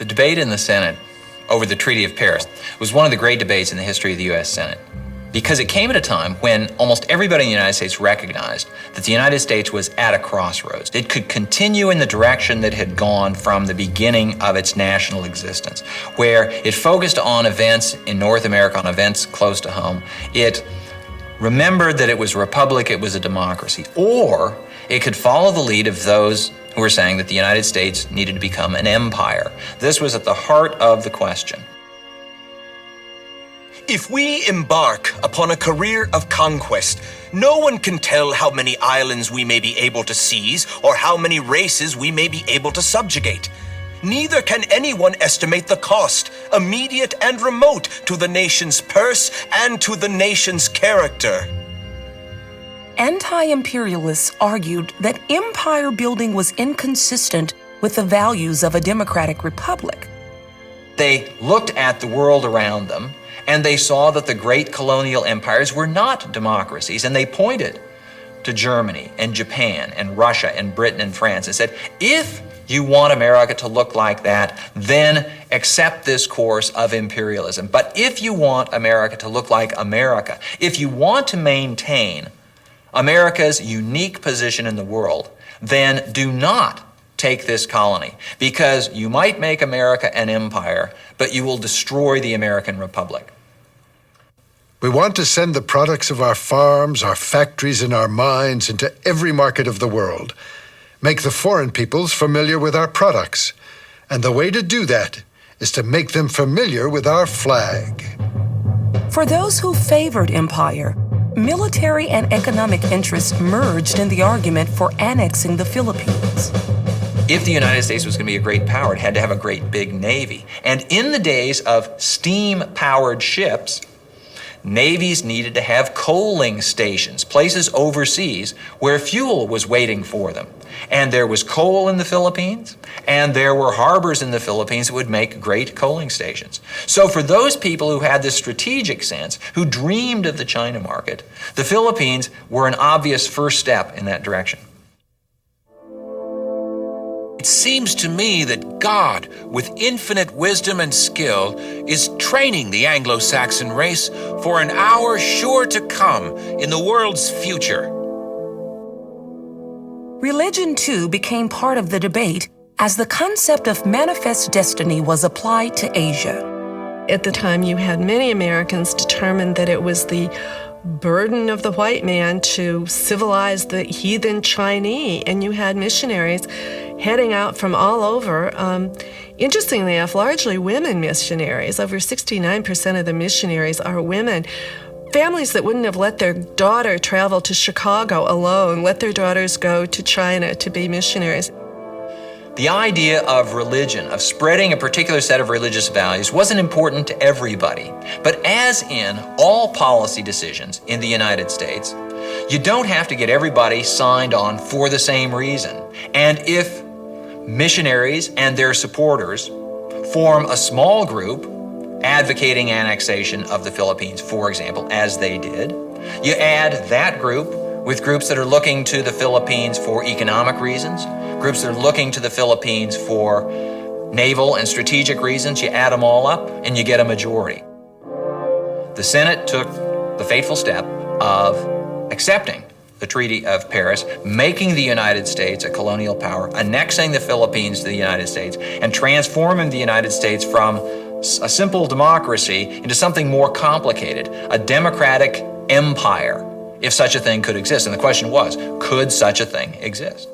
The debate in the Senate over the Treaty of Paris was one of the great debates in the history of the U.S. Senate, because it came at a time when almost everybody in the United States recognized that the United States was at a crossroads. It could continue in the direction that had gone from the beginning of its national existence, where it focused on events in North America, on events close to home. It remembered that it was a republic, it was a democracy, or it could follow the lead of those who were saying that the United States needed to become an empire. This was at the heart of the question. If we embark upon a career of conquest, no one can tell how many islands we may be able to seize or how many races we may be able to subjugate. Neither can anyone estimate the cost, immediate and remote, to the nation's purse and to the nation's character. Anti-imperialists argued that empire building was inconsistent with the values of a democratic republic. They looked at the world around them, and they saw that the great colonial empires were not democracies, and they pointed to Germany and Japan and Russia and Britain and France and said, if you want America to look like that, then accept this course of imperialism. But if you want America to look like America, if you want to maintain America's unique position in the world, then do not take this colony, because you might make America an empire, but you will destroy the American Republic. We want to send the products of our farms, our factories, and our mines into every market of the world. Make the foreign peoples familiar with our products. And the way to do that is to make them familiar with our flag. For those who favored empire, military and economic interests merged in the argument for annexing the Philippines. If the United States was going to be a great power, it had to have a great big navy. And in the days of steam-powered ships, navies needed to have coaling stations, places overseas where fuel was waiting for them. And there was coal in the Philippines, and there were harbors in the Philippines that would make great coaling stations. So for those people who had this strategic sense, who dreamed of the China market, the Philippines were an obvious first step in that direction. It seems to me that God, with infinite wisdom and skill, is training the Anglo-Saxon race for an hour sure to come in the world's future. Religion, too, became part of the debate as the concept of manifest destiny was applied to Asia. At the time, you had many Americans determined that it was the burden of the white man to civilize the heathen Chinese, and you had missionaries heading out from all over. Interestingly enough, largely women missionaries. Over 69% of the missionaries are women. Families that wouldn't have let their daughter travel to Chicago alone, let their daughters go to China to be missionaries. The idea of religion, of spreading a particular set of religious values, wasn't important to everybody. But as in all policy decisions in the United States, you don't have to get everybody signed on for the same reason. And if missionaries and their supporters form a small group advocating annexation of the Philippines, for example, as they did, you add that group with groups that are looking to the Philippines for economic reasons, groups that are looking to the Philippines for naval and strategic reasons, you add them all up and you get a majority. The Senate took the fateful step of accepting the Treaty of Paris, making the United States a colonial power, annexing the Philippines to the United States, and transforming the United States from a simple democracy into something more complicated, a democratic empire, if such a thing could exist. And the question was, could such a thing exist?